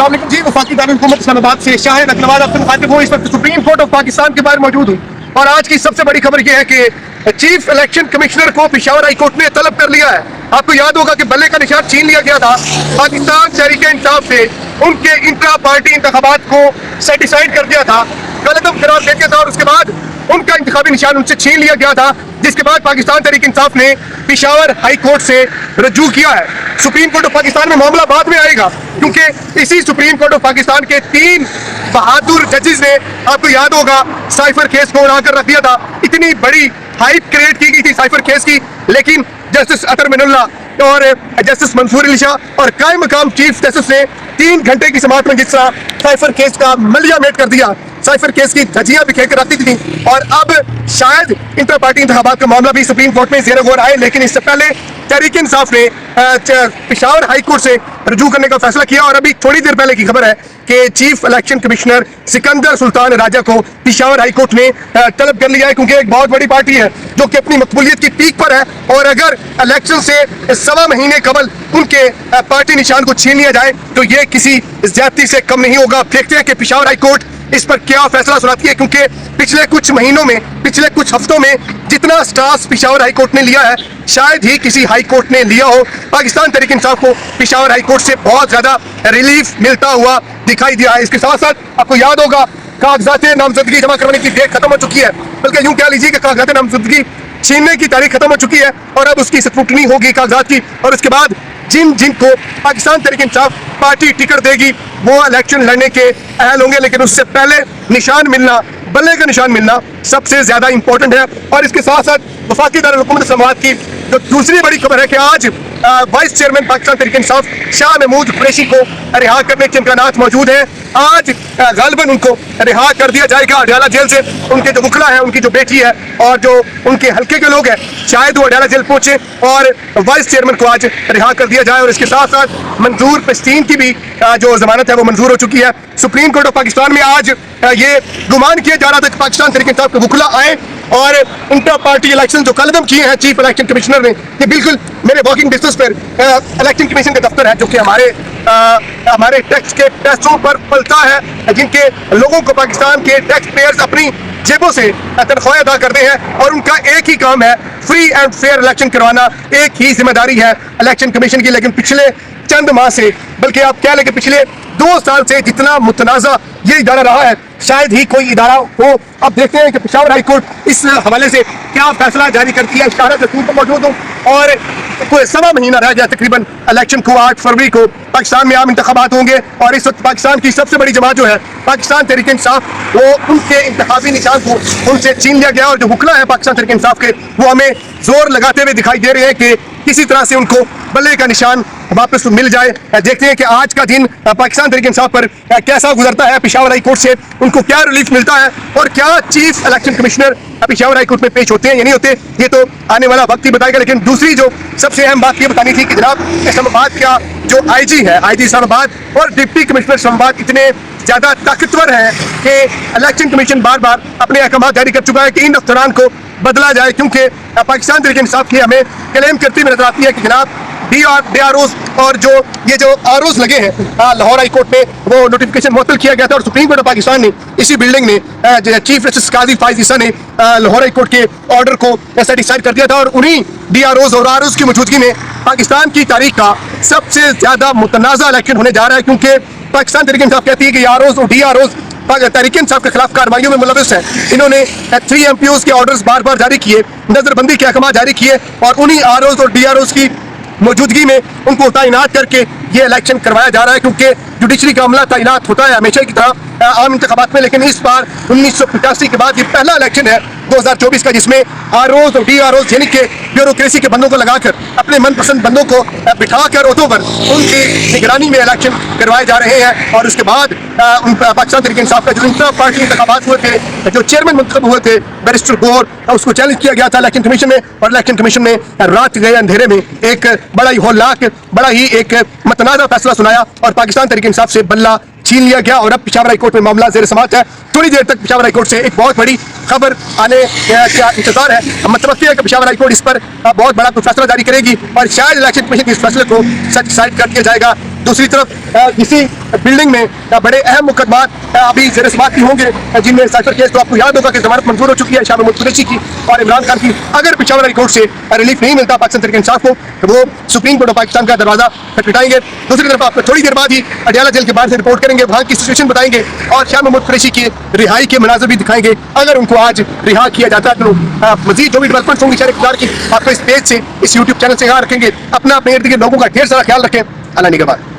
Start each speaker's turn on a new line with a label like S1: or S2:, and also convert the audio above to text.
S1: जी वफाकी दारुल-हुकूमत इस्लामाबाद से शाहिद अब्दुल अब्दुल खातिब हूं। इस वक्त सुप्रीम कोर्ट ऑफ पाकिस्तान के बाहर मौजूद हूं और आज की सबसे बड़ी खबर यह है कि चीफ इलेक्शन कमिश्नर को पेशावर हाई कोर्ट ने तलब कर लिया है। आपको याद होगा कि बल्ले का निशान छीन लिया गया था पाकिस्तान तहरीक-ए-इंसाफ से, उनके इंट्रा पार्टी इंतखाबात को सेटिसाइड कर दिया था, कलअदम करार दे दिया था और उसके बाद उनका इंतखाबी निशान उनसे छीन लिया गया था, जिसके बाद पाकिस्तान तहरीक इंसाफ ने पेशावर हाई कोर्ट से रजू किया है। सुप्रीम कोर्ट ऑफ पाकिस्तान में मामला बाद में आएगा क्योंकि इसी सुप्रीम कोर्ट ऑफ पाकिस्तान के 3 बहादुर जजेस ने, आपको याद होगा, साइफर केस को उड़ाकर रख दिया था। इतनी बड़ी हाइप क्रिएट की गई थी साइफर केस की, लेकिन जस्टिस अतर मिनुल्लाह और जस्टिस मंसूर अली शाह और कायम मकाम चीफ जस्टिस ने 3 घंटे की समाअत में जिस तरह साइफर केस का मलियामेट कर दिया, साइफर केस की धज्जियां बिखेर कर रखती थी और अब शायद इंटर पार्टी इंतखाबात का मामला भी सुप्रीम कोर्ट में ज़ेर गौर आए। लेकिन इससे पहले तहरीक इंसाफ ने पेशावर हाई कोर्ट से रजू करने का फैसला किया और अभी थोड़ी देर पहले की खबर है कि chief election commissioner Sikandar Sultan Raja को पेशावर हाई कोर्ट ने तलब कर लिया है, क्योंकि एक बहुत बड़ी पार्टी है जो कि अपनी मकबूलियत की पीक पर है और अगर इलेक्शन से सवा महीने कबल उनके पार्टी निशान को छीन लिया जाए तो ये किसी ज्यादती से कम नहीं होगा। देखते हैं कि पेशावर हाई कोर्ट इस पर क्या फैसला सुनाती है, क्योंकि पिछले कुछ महीनों में, पिछले कुछ हफ्तों में जितना स्टाफ पेशावर हाई कोर्ट ने लिया है शायद ही किसी हाई कोर्ट ने लिया हो। पाकिस्तान तहरीक इंसाफ को पेशावर हाई कोर्ट से बहुत ज्यादा रिलीफ मिलता हुआ दिखाई दिया है। इसके साथ साथ आपको याद होगा कागजात नामजदगी जमा करवाने की डेट खत्म हो चुकी है, बल्कि यूं कह लीजिए कि कागजात नामजदगी छीनने की तारीख खत्म हो चुकी है और अब उसकी स्क्रूटनी होगी कागजात की, और उसके बाद जिनको पाकिस्तान तहरीक इंसाफ पार्टी टिकट देगी वो इलेक्शन लड़ने के अहल होंगे। लेकिन उससे पहले निशान मिलना, बल्ले का निशान मिलना सबसे ज्यादा इंपॉर्टेंट है। और इसके साथ साथ वफाकी दारुल-हुकूमत इस्लामाबाद की जो दूसरी बड़ी खबर है कि आज वाइस चेयरमैन पाकिस्तान तहरीक इंसाफ शाह महमूद कुरैशी को रिहा करने के इम्कानात मौजूद है। आज गालिबन उनको रिहा कर दिया जाएगा अडयाला जेल से। उनके जो वकला है, उनकी जो बेटी है और जो उनके हल्के के लोग हैं, शायद वो अडयाला जेल पहुंचे और वाइस चेयरमैन को आज रिहा कर दिया जाए। और इसके साथ साथ मंजूर पश्तीन की भी जो जमानत है वो मंजूर हो चुकी है। सुप्रीम कोर्ट ऑफ पाकिस्तान में आज ये गुमान किया जा रहा था कि पाकिस्तान तहरीक इंसाफ के वकला आए और इंटर पार्टी इलेक्शन जो कलअदम किए हैं चीफ इलेक्शन कमिश्नर ने, ये बिल्कुल मेरे वॉकिंग डिस्टेंस पर इलेक्शन कमीशन का दफ्तर है जो कि हमारे टैक्स के पैसों पर पलता है, जिनके लोगों को पाकिस्तान के टैक्स पेयर्स अपनी जेबों से तनख्वाह अदा करते हैं और उनका एक ही काम है फ्री एंड फेयर इलेक्शन करवाना, एक ही जिम्मेदारी है इलेक्शन कमीशन की। लेकिन पिछले चंद माह से, बल्कि आप कह लें कि पिछले 2 साल से जितना मुतनाज़ा ये इदारा रहा है शायद ही कोई इदारा हो। अब देखते हैं कि पेशावर हाई कोर्ट इस हवाले से क्या फैसला जारी करती है। इशारा रसूल पर मौजूद हूँ और कोई सवा महीना रह गया तकरीबन इलेक्शन को। 8 फरवरी को पाकिस्तान में आम इंतखाबात होंगे और इस वक्त पाकिस्तान की सबसे बड़ी जमात जो है पाकिस्तान तहरीक इंसाफ, वो उनके इंतखाबी निशान को उनसे छीन लिया गया और जो वकला है पाकिस्तान तहरीक इंसाफ के, वो हमें जोर लगाते हुए दिखाई दे रहे हैं कि किसी तरह से उनको बल्ले का निशान वापस मिल जाए। देखते हैं कि आज का दिन पाकिस्तान तहरीक इंसाफ पर कैसा गुजरता है, पेशावर हाई कोर्ट से उनको क्या रिलीफ मिलता है और क्या chief election commissioner Peshawar high court में पेश होते हैं या नहीं होते, ये तो आने वाला वक्त ही बताएगा। लेकिन दूसरी जो सबसे अहम बात ये बतानी थी कि जनाब इस्लामाबाद का जो आईजी है, आईजी इस्लामाबाद और डिप्टी कमिश्नर इस्लामाबाद इतने ज्यादा ताकतवर हैं कि इलेक्शन कमीशन बार बार अपने अहकाम जारी कर चुका है कि इन अफसरान को बदला जाए, क्योंकि पाकिस्तान तहरीक इंसाफ की हमें क्लेम करती हुई नजर आती है कि जनाब DROs और ये जो ROs लगे हैं लाहौर हाई कोर्ट में, वो नोटिफिकेशन मुअत्तल किया गया था और सुप्रीम कोर्ट ऑफ पाकिस्तान ने इसी बिल्डिंग में चीफ जस्टिस काजी फाइज ईसा ने लाहौर हाई कोर्ट के ऑर्डर को सेटिसाइड कर दिया था और उन्हीं DROs और ROs की मौजूदगी में पाकिस्तान की तारीख का सबसे ज्यादा मुतनाज़ा इलेक्शन होने जा रहा है, क्योंकि पाकिस्तान तहरीक इंसाफ कहती है कि ROs और DROs तहरीक इंसाफ के खिलाफ कार्रवाइयों में मुलविस है। इन्होंने 3 MPOs के ऑर्डर्स बार बार जारी किए, नजरबंदी के अहकाम जारी किए और उन्हीं ROs और DROs की मौजूदगी में उनको तैनात करके ये इलेक्शन करवाया जा रहा है, क्योंकि जुडिशरी का अमला तैनात होता है हमेशा की तरह आम इंतखाबात में। लेकिन इस बार 1985 के बाद ये पहला इलेक्शन है 2024 का जिसमें ROs और DROs यानी कि ब्यूरोक्रेसी के बंदों को लगाकर अपने मनपसंद बंदों को बिठाकर ओहदों पर उनकी निगरानी में इलेक्शन करवाए जा रहे हैं। और उसके बाद पाकिस्तान तहरीक इंसाफ का जो इंटर पार्टी इंतखाबात हुए थे, जो चेयरमैन मुंतखब हुए थे बैरिस्टर गौर, उसको चैलेंज किया गया था इलेक्शन कमीशन में और इलेक्शन कमीशन ने रात गए अंधेरे में एक बड़ा ही होलाक, बड़ा ही एक मतनाज़ा फैसला सुनाया और पाकिस्तान तहरीक इंसाफ से बल्ला छीन लिया गया और अब पेशावर हाई कोर्ट में मामला ज़ेर समाअत है। थोड़ी देर तक पेशावर हाई कोर्ट से एक बहुत बड़ी खबर आने का इंतजार है। मतलब है कि पेशावर हाई कोर्ट इस पर बहुत बड़ा फैसला जारी करेगी और शायद इलेक्शन कमीशन के इस फैसले को सेटिसाइड कर दिया जाएगा। दूसरी तरफ इसी बिल्डिंग में बड़े अहम मुकदमात अभी जेर समाअत भी होंगे, जिनमें साइफर केस, तो आपको याद होगा कि जमानत मंजूर हो चुकी है शाह महमूद कुरैशी की और इमरान खान की। अगर पेशावर हाई कोर्ट से रिलीफ नहीं मिलता पाकिस्तान तहरीक इंसाफ को, तो वो सुप्रीम कोर्ट ऑफ पाकिस्तान का दरवाजा खटखटाएंगे। दूसरी तरफ आपको थोड़ी देर बाद ही अडयाला जेल के बाहर से रिपोर्ट करेंगे, वहाँ की सिचुएशन बताएंगे और शाह महमूद कुरैशी की रिहाई के मनाज़र भी दिखाएंगे। अगर उनको आज रिहा किया जाता है तो मजीद जो भी डेवलपमेंट्स होंगी शहर इक़्तिदार की, आपको इस पेज से, इस यूट्यूब चैनल से यहाँ रखेंगे। अपना अपने इर्द गिर्द लोगों का ढेर सारा ख्याल रखें। अल्लाह निगहबान।